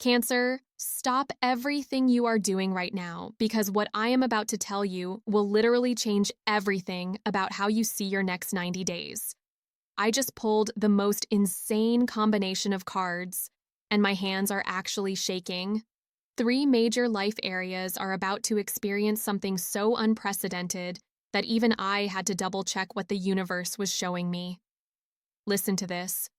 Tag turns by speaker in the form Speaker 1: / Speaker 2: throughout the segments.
Speaker 1: Cancer, stop everything you are doing right now because what I am about to tell you will literally change everything about how you see your next 90 days. I just pulled the most insane combination of cards, and my hands are actually shaking. Three major life areas are about to experience something so unprecedented that even I had to double-check what the universe was showing me. Listen to this.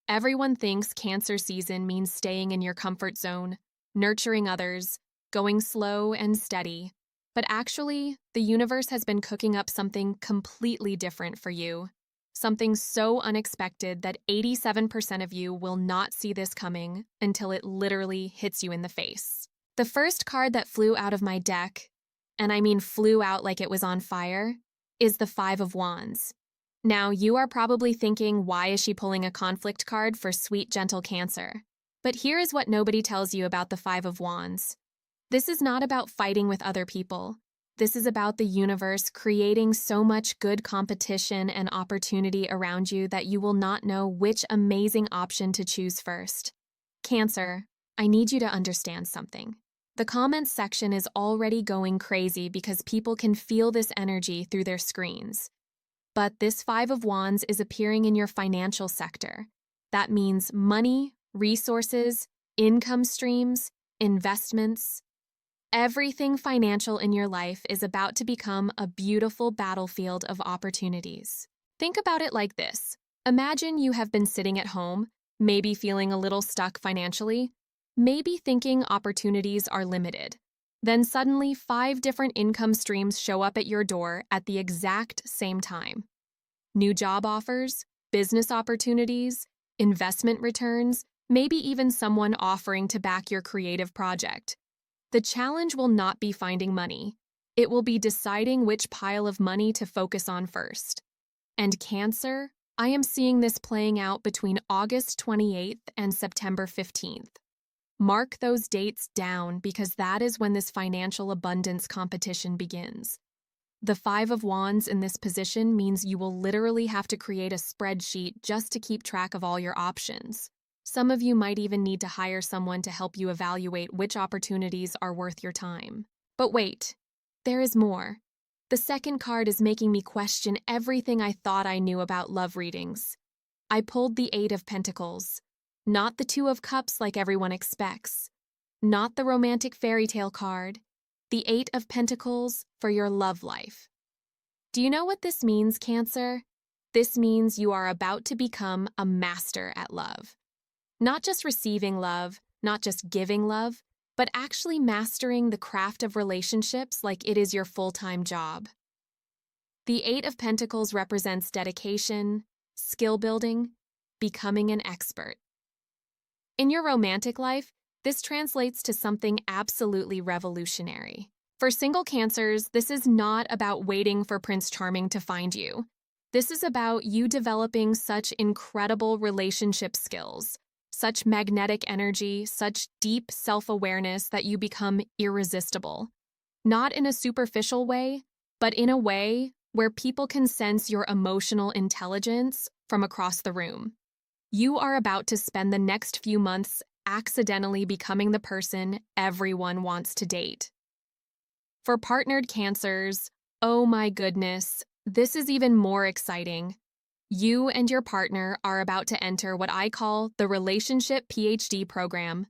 Speaker 1: Everyone thinks Cancer season means staying in your comfort zone, nurturing others, going slow and steady. But actually, the universe has been cooking up something completely different for you. Something so unexpected that 87% of you will not see this coming until it literally hits you in the face. The first card that flew out of my deck, and I mean flew out like it was on fire, is the Five of Wands. Now, you are probably thinking, why is she pulling a conflict card for sweet, gentle Cancer? But here is what nobody tells you about the Five of Wands. This is not about fighting with other people. This is about the universe creating so much good competition and opportunity around you that you will not know which amazing option to choose first. Cancer, I need you to understand something. The comments section is already going crazy because people can feel this energy through their screens. But this Five of Wands is appearing in your financial sector. That means money, resources, income streams, investments. Everything financial in your life is about to become a beautiful battlefield of opportunities. Think about it like this. Imagine you have been sitting at home, maybe feeling a little stuck financially, maybe thinking opportunities are limited. Then suddenly 5 different income streams show up at your door at the exact same time. New job offers, business opportunities, investment returns, maybe even someone offering to back your creative project. The challenge will not be finding money. It will be deciding which pile of money to focus on first. And Cancer, I am seeing this playing out between August 28th and September 15th. Mark those dates down because that is when this financial abundance competition begins. The Five of Wands in this position means you will literally have to create a spreadsheet just to keep track of all your options. Some of you might even need to hire someone to help you evaluate which opportunities are worth your time. But wait, there is more. The second card is making me question everything I thought I knew about love readings. I pulled the Eight of Pentacles. Not the Two of Cups like everyone expects. Not the romantic fairy tale card. The Eight of Pentacles for your love life. Do you know what this means, Cancer? This means you are about to become a master at love. Not just receiving love, not just giving love, but actually mastering the craft of relationships like it is your full-time job. The Eight of Pentacles represents dedication, skill building, becoming an expert. In your romantic life, this translates to something absolutely revolutionary. For single Cancers, this is not about waiting for Prince Charming to find you. This is about you developing such incredible relationship skills, such magnetic energy, such deep self-awareness that you become irresistible. Not in a superficial way, but in a way where people can sense your emotional intelligence from across the room. You are about to spend the next few months accidentally becoming the person everyone wants to date. For partnered Cancers, oh my goodness, this is even more exciting. You and your partner are about to enter what I call the Relationship PhD program.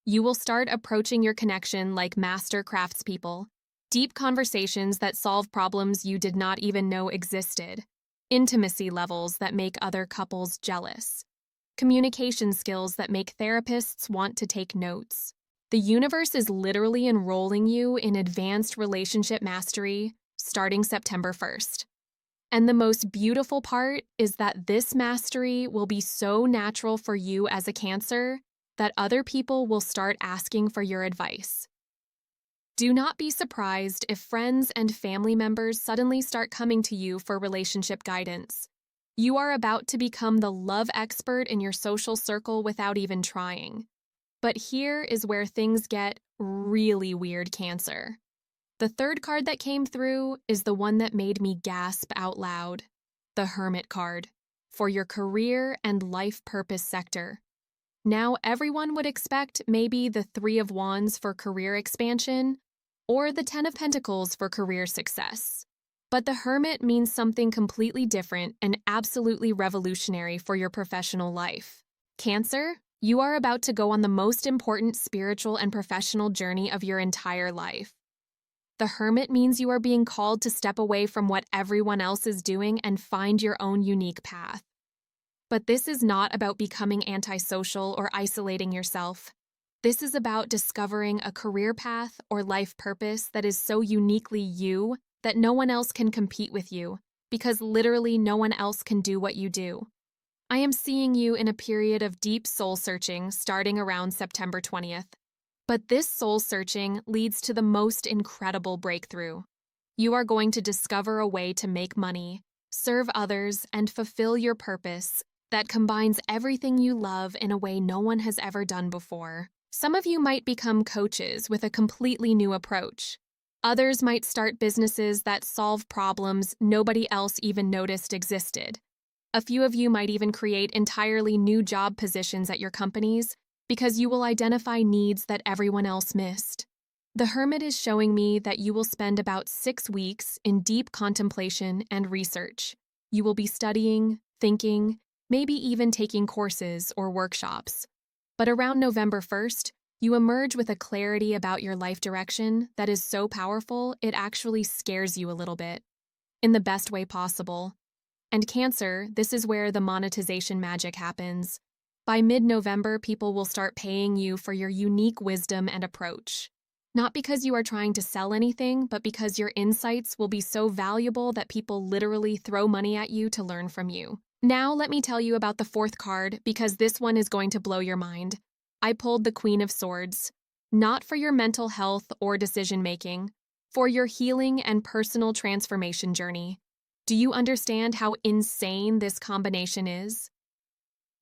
Speaker 1: You will start approaching your connection like master craftspeople, deep conversations that solve problems you did not even know existed, intimacy levels that make other couples jealous, communication skills that make therapists want to take notes. The universe is literally enrolling you in advanced relationship mastery starting September 1st. And the most beautiful part is that this mastery will be so natural for you as a Cancer that other people will start asking for your advice. Do not be surprised if friends and family members suddenly start coming to you for relationship guidance. You are about to become the love expert in your social circle without even trying. But here is where things get really weird, Cancer. The third card that came through is the one that made me gasp out loud, the Hermit card, for your career and life purpose sector. Now, everyone would expect maybe the Three of Wands for career expansion or the Ten of Pentacles for career success. But the Hermit means something completely different and absolutely revolutionary for your professional life. Cancer, you are about to go on the most important spiritual and professional journey of your entire life. The Hermit means you are being called to step away from what everyone else is doing and find your own unique path. But this is not about becoming antisocial or isolating yourself. This is about discovering a career path or life purpose that is so uniquely you that no one else can compete with you, because literally no one else can do what you do. I am seeing you in a period of deep soul-searching starting around September 20th. But this soul-searching leads to the most incredible breakthrough. You are going to discover a way to make money, serve others, and fulfill your purpose that combines everything you love in a way no one has ever done before. Some of you might become coaches with a completely new approach. Others might start businesses that solve problems nobody else even noticed existed. A few of you might even create entirely new job positions at your companies because you will identify needs that everyone else missed. The Hermit is showing me that you will spend about 6 weeks in deep contemplation and research. You will be studying, thinking, maybe even taking courses or workshops. But around November 1st, you emerge with a clarity about your life direction that is so powerful it actually scares you a little bit, in the best way possible. And Cancer, this is where the monetization magic happens. By mid-November, people will start paying you for your unique wisdom and approach. Not because you are trying to sell anything, but because your insights will be so valuable that people literally throw money at you to learn from you. Now let me tell you about the fourth card, because this one is going to blow your mind. I pulled the Queen of Swords, not for your mental health or decision-making, for your healing and personal transformation journey. Do you understand how insane this combination is?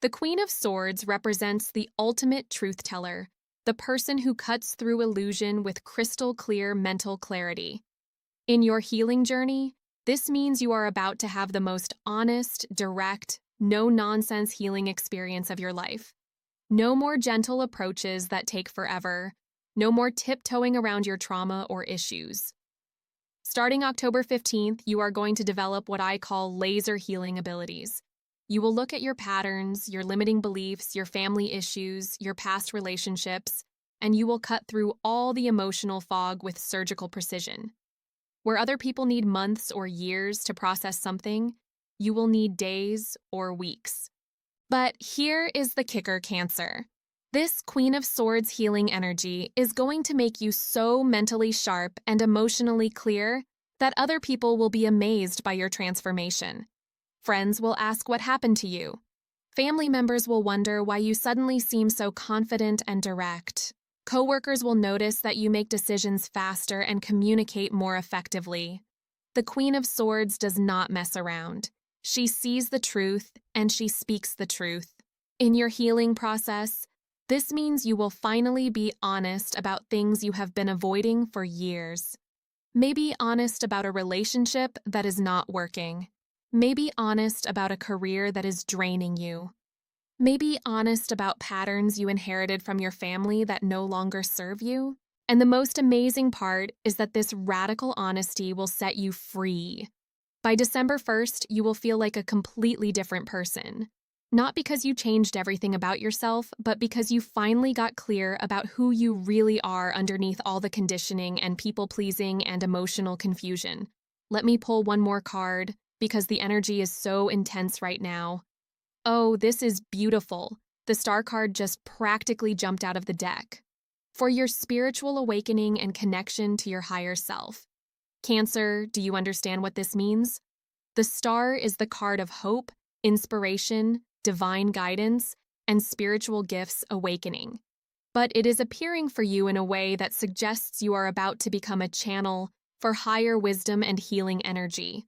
Speaker 1: The Queen of Swords represents the ultimate truth teller, the person who cuts through illusion with crystal clear mental clarity. In your healing journey, this means you are about to have the most honest, direct, no-nonsense healing experience of your life. No more gentle approaches that take forever. No more tiptoeing around your trauma or issues. Starting October 15th, you are going to develop what I call laser healing abilities. You will look at your patterns, your limiting beliefs, your family issues, your past relationships, and you will cut through all the emotional fog with surgical precision. Where other people need months or years to process something, you will need days or weeks. But here is the kicker, Cancer. This Queen of Swords healing energy is going to make you so mentally sharp and emotionally clear that other people will be amazed by your transformation. Friends will ask what happened to you. Family members will wonder why you suddenly seem so confident and direct. Coworkers will notice that you make decisions faster and communicate more effectively. The Queen of Swords does not mess around. She sees the truth and she speaks the truth. In your healing process, this means you will finally be honest about things you have been avoiding for years. Maybe honest about a relationship that is not working. Maybe honest about a career that is draining you. Maybe honest about patterns you inherited from your family that no longer serve you. And the most amazing part is that this radical honesty will set you free. By December 1st, you will feel like a completely different person. Not because you changed everything about yourself, but because you finally got clear about who you really are underneath all the conditioning and people-pleasing and emotional confusion. Let me pull one more card, because the energy is so intense right now. Oh, this is beautiful. The star card just practically jumped out of the deck. For your spiritual awakening and connection to your higher self. Cancer, do you understand what this means? The star is the card of hope, inspiration, divine guidance, and spiritual gifts awakening. But it is appearing for you in a way that suggests you are about to become a channel for higher wisdom and healing energy.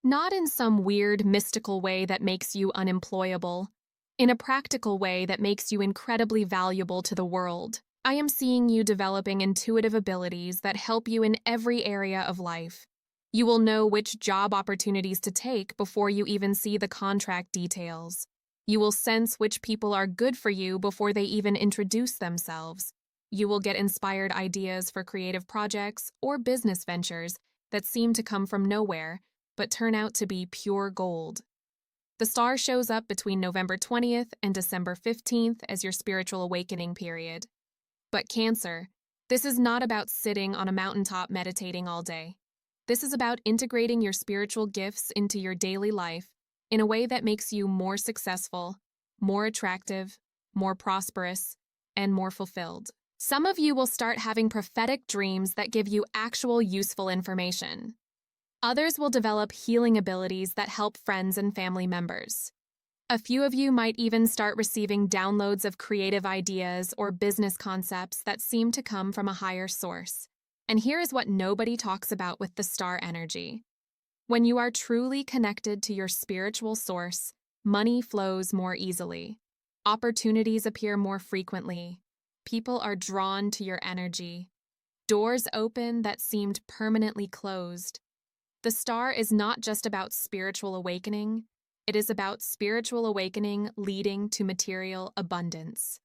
Speaker 1: Not in some weird, mystical way that makes you unemployable. In a practical way that makes you incredibly valuable to the world. I am seeing you developing intuitive abilities that help you in every area of life. You will know which job opportunities to take before you even see the contract details. You will sense which people are good for you before they even introduce themselves. You will get inspired ideas for creative projects or business ventures that seem to come from nowhere, but turn out to be pure gold. The star shows up between November 20th and December 15th as your spiritual awakening period. But Cancer, this is not about sitting on a mountaintop meditating all day. This is about integrating your spiritual gifts into your daily life in a way that makes you more successful, more attractive, more prosperous, and more fulfilled. Some of you will start having prophetic dreams that give you actual useful information. Others will develop healing abilities that help friends and family members. A few of you might even start receiving downloads of creative ideas or business concepts that seem to come from a higher source. And here is what nobody talks about with the star energy. When you are truly connected to your spiritual source, money flows more easily. Opportunities appear more frequently. People are drawn to your energy. Doors open that seemed permanently closed. The star is not just about spiritual awakening. It is about spiritual awakening leading to material abundance.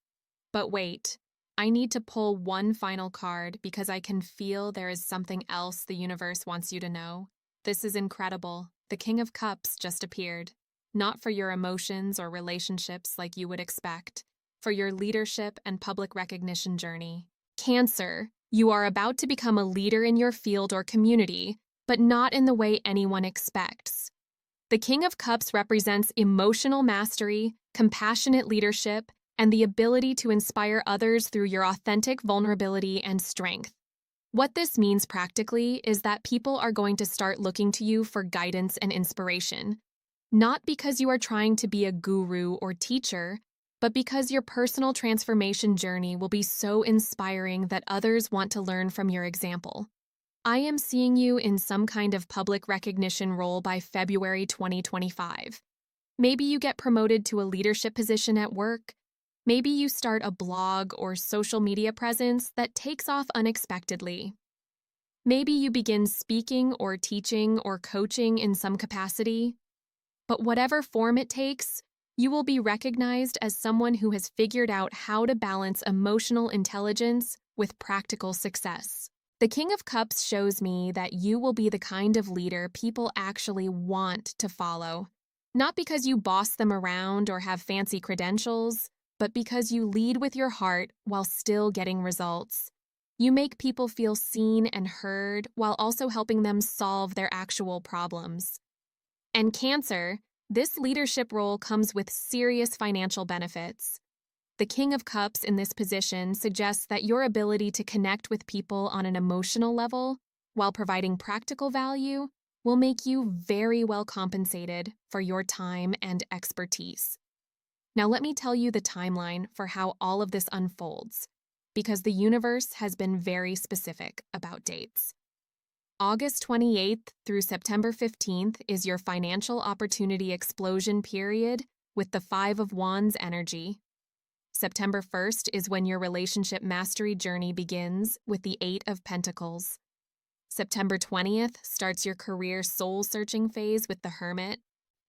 Speaker 1: But wait, I need to pull one final card because I can feel there is something else the universe wants you to know. This is incredible. The King of Cups just appeared. Not for your emotions or relationships like you would expect, for your leadership and public recognition journey. Cancer, you are about to become a leader in your field or community, but not in the way anyone expects. The King of Cups represents emotional mastery, compassionate leadership, and the ability to inspire others through your authentic vulnerability and strength. What this means practically is that people are going to start looking to you for guidance and inspiration, not because you are trying to be a guru or teacher, but because your personal transformation journey will be so inspiring that others want to learn from your example. I am seeing you in some kind of public recognition role by February 2025. Maybe you get promoted to a leadership position at work. Maybe you start a blog or social media presence that takes off unexpectedly. Maybe you begin speaking or teaching or coaching in some capacity. But whatever form it takes, you will be recognized as someone who has figured out how to balance emotional intelligence with practical success. The King of Cups shows me that you will be the kind of leader people actually want to follow, not because you boss them around or have fancy credentials, but because you lead with your heart while still getting results. You make people feel seen and heard while also helping them solve their actual problems. And Cancer, this leadership role comes with serious financial benefits. The King of Cups in this position suggests that your ability to connect with people on an emotional level, while providing practical value, will make you very well compensated for your time and expertise. Now let me tell you the timeline for how all of this unfolds, because the universe has been very specific about dates. August 28th through September 15th is your financial opportunity explosion period with the 5 of Wands energy. September 1st is when your relationship mastery journey begins with the 8 of Pentacles. September 20th starts your career soul-searching phase with the Hermit.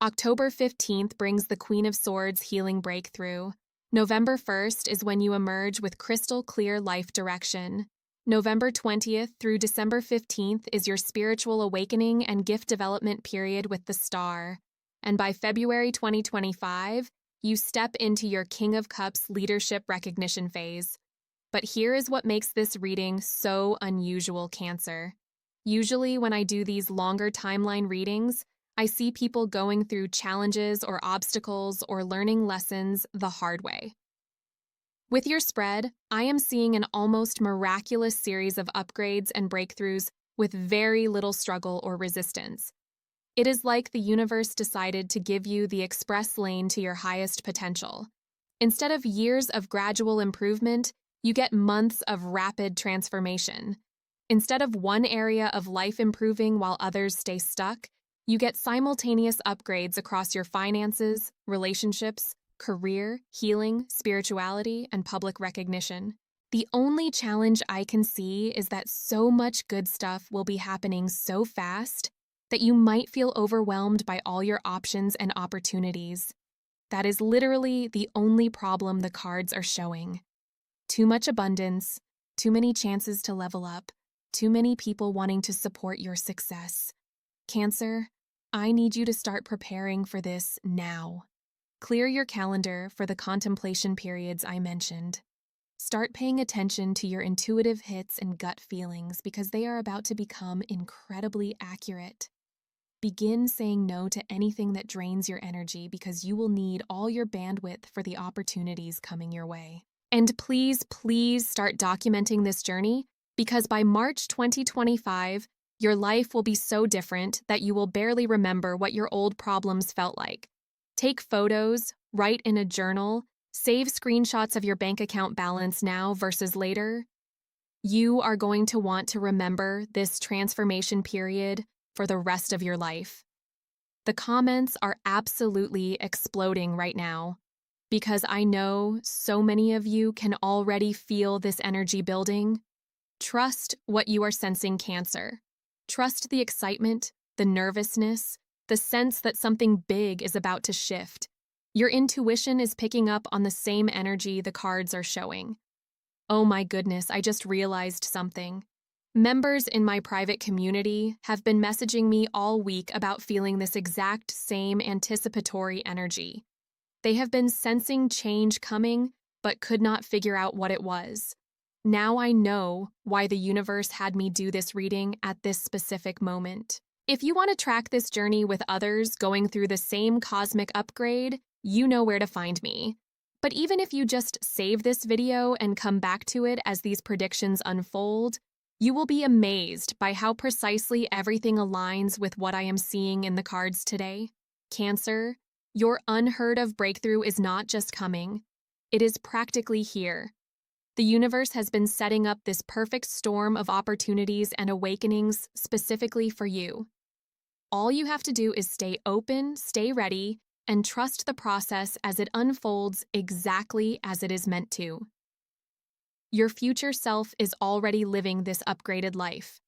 Speaker 1: October 15th brings the Queen of Swords healing breakthrough. November 1st is when you emerge with crystal clear life direction. November 20th through December 15th is your spiritual awakening and gift development period with the Star. And by February 2025, you step into your King of Cups leadership recognition phase. But here is what makes this reading so unusual, Cancer. Usually when I do these longer timeline readings, I see people going through challenges or obstacles or learning lessons the hard way. With your spread, I am seeing an almost miraculous series of upgrades and breakthroughs with very little struggle or resistance. It is like the universe decided to give you the express lane to your highest potential. Instead of years of gradual improvement, you get months of rapid transformation. Instead of one area of life improving while others stay stuck, you get simultaneous upgrades across your finances, relationships, career, healing, spirituality, and public recognition. The only challenge I can see is that so much good stuff will be happening so fast that you might feel overwhelmed by all your options and opportunities. That is literally the only problem the cards are showing. Too much abundance, too many chances to level up, too many people wanting to support your success. Cancer, I need you to start preparing for this now. Clear your calendar for the contemplation periods I mentioned. Start paying attention to your intuitive hits and gut feelings because they are about to become incredibly accurate. Begin saying no to anything that drains your energy because you will need all your bandwidth for the opportunities coming your way. And please, please start documenting this journey because by March 2025, your life will be so different that you will barely remember what your old problems felt like. Take photos, write in a journal, save screenshots of your bank account balance now versus later. You are going to want to remember this transformation period for the rest of your life. The comments are absolutely exploding right now because I know so many of you can already feel this energy building. Trust what you are sensing, Cancer. Trust the excitement, the nervousness, the sense that something big is about to shift. Your intuition is picking up on the same energy the cards are showing. Oh my goodness, I just realized something. Members in my private community have been messaging me all week about feeling this exact same anticipatory energy. They have been sensing change coming, but could not figure out what it was. Now I know why the universe had me do this reading at this specific moment. If you want to track this journey with others going through the same cosmic upgrade, you know where to find me. But even if you just save this video and come back to it as these predictions unfold, you will be amazed by how precisely everything aligns with what I am seeing in the cards today. Cancer, your unheard-of breakthrough is not just coming. It is practically here. The universe has been setting up this perfect storm of opportunities and awakenings specifically for you. All you have to do is stay open, stay ready, and trust the process as it unfolds exactly as it is meant to. Your future self is already living this upgraded life.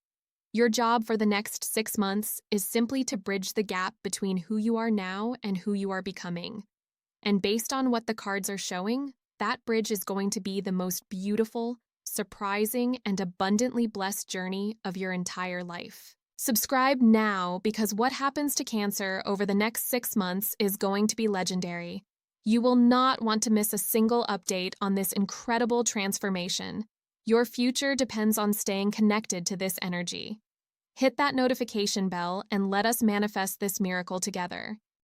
Speaker 1: Your job for the next 6 months is simply to bridge the gap between who you are now and who you are becoming. And based on what the cards are showing, that bridge is going to be the most beautiful, surprising, and abundantly blessed journey of your entire life. Subscribe now because what happens to Cancer over the next 6 months is going to be legendary. You will not want to miss a single update on this incredible transformation. Your future depends on staying connected to this energy. Hit that notification bell and let us manifest this miracle together.